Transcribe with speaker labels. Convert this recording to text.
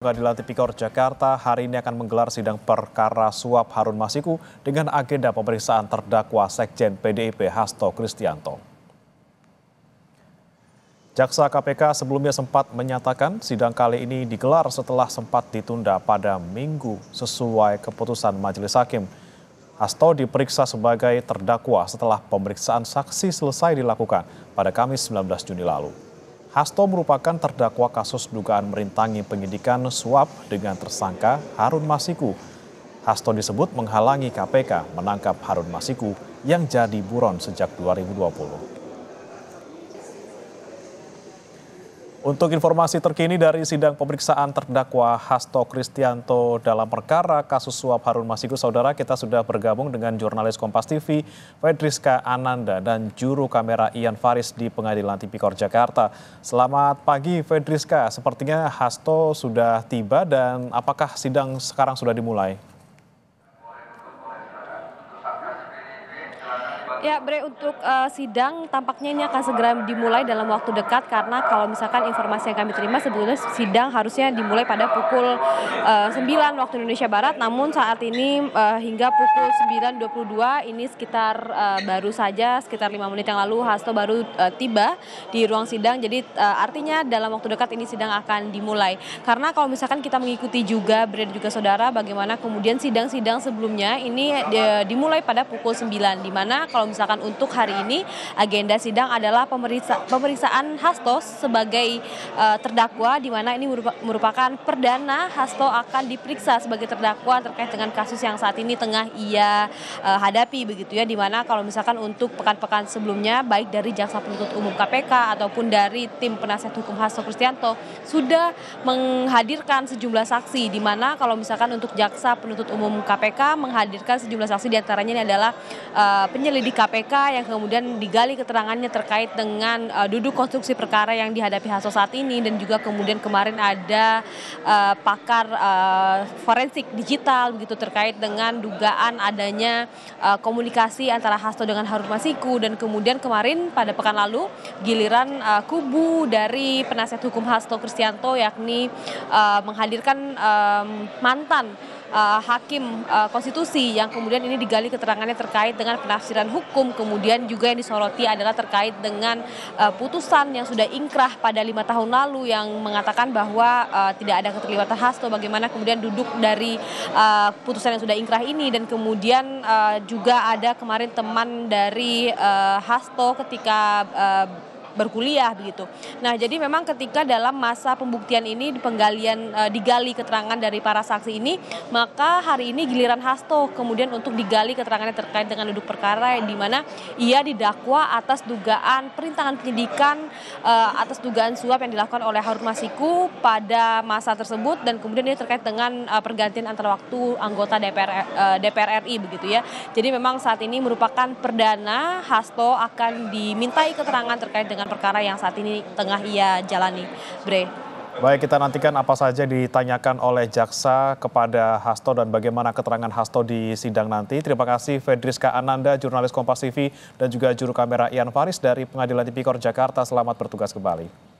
Speaker 1: Pengadilan Tipikor Jakarta hari ini akan menggelar sidang perkara suap Harun Masiku dengan agenda pemeriksaan terdakwa Sekjen PDIP Hasto Kristianto. Jaksa KPK sebelumnya sempat menyatakan sidang kali ini digelar setelah sempat ditunda pada Minggu sesuai keputusan Majelis Hakim. Hasto diperiksa sebagai terdakwa setelah pemeriksaan saksi selesai dilakukan pada Kamis 19 Juni lalu. Hasto merupakan terdakwa kasus dugaan merintangi penyidikan suap dengan tersangka Harun Masiku. Hasto disebut menghalangi KPK menangkap Harun Masiku yang jadi buron sejak 2020. Untuk informasi terkini dari sidang pemeriksaan terdakwa Hasto Kristianto dalam perkara kasus suap Harun Masiku, saudara, kita sudah bergabung dengan jurnalis Kompas TV, Fedriska Ananda, dan juru kamera Ian Faris di Pengadilan Tipikor Jakarta. Selamat pagi, Fedriska. Sepertinya Hasto sudah tiba dan apakah sidang sekarang sudah dimulai?
Speaker 2: Ya, Bre, untuk sidang tampaknya ini akan segera dimulai dalam waktu dekat karena kalau misalkan informasi yang kami terima sebetulnya sidang harusnya dimulai pada pukul 9 waktu Indonesia Barat, namun saat ini hingga pukul 9.22 ini sekitar baru saja sekitar 5 menit yang lalu Hasto baru tiba di ruang sidang. Jadi artinya dalam waktu dekat ini sidang akan dimulai. Karena kalau misalkan kita mengikuti juga, Bre dan juga saudara, bagaimana kemudian sidang-sidang sebelumnya ini dimulai pada pukul 9, di mana kalau misalkan untuk hari ini agenda sidang adalah pemeriksaan Hasto sebagai terdakwa, di mana ini merupakan perdana Hasto akan diperiksa sebagai terdakwa terkait dengan kasus yang saat ini tengah ia hadapi begitu ya, di mana kalau misalkan untuk pekan-pekan sebelumnya baik dari Jaksa Penuntut Umum KPK ataupun dari tim penasihat hukum Hasto Kristianto sudah menghadirkan sejumlah saksi, di mana kalau misalkan untuk Jaksa Penuntut Umum KPK menghadirkan sejumlah saksi, diantaranya ini adalah penyelidik KPK yang kemudian digali keterangannya terkait dengan duduk konstruksi perkara yang dihadapi Hasto saat ini, dan juga kemudian kemarin ada pakar forensik digital begitu terkait dengan dugaan adanya komunikasi antara Hasto dengan Harun Masiku, dan kemudian kemarin pada pekan lalu giliran kubu dari penasihat hukum Hasto Kristianto yakni menghadirkan mantan hakim konstitusi yang kemudian ini digali keterangannya terkait dengan penafsiran hukum. Kemudian juga yang disoroti adalah terkait dengan putusan yang sudah ingkrah pada 5 tahun lalu yang mengatakan bahwa tidak ada keterlibatan Hasto, bagaimana kemudian duduk dari putusan yang sudah ingkrah ini, dan kemudian juga ada kemarin teman dari Hasto ketika berkuliah begitu. Nah, jadi memang ketika dalam masa pembuktian ini digali keterangan dari para saksi ini, maka hari ini giliran Hasto kemudian untuk digali keterangannya terkait dengan duduk perkara yang dimana ia didakwa atas dugaan perintangan penyidikan atas dugaan suap yang dilakukan oleh Harun Masiku pada masa tersebut, dan kemudian ini terkait dengan pergantian antara waktu anggota DPR RI begitu ya. Jadi memang saat ini merupakan perdana Hasto akan dimintai keterangan terkait dengan perkara yang saat ini tengah ia jalani, Bre.
Speaker 1: Baik, kita nantikan apa saja ditanyakan oleh jaksa kepada Hasto dan bagaimana keterangan Hasto di sidang nanti. Terima kasih Fedriska Ananda, jurnalis Kompas TV, dan juga juru kamera Ian Faris dari Pengadilan Tipikor Jakarta. Selamat bertugas kembali.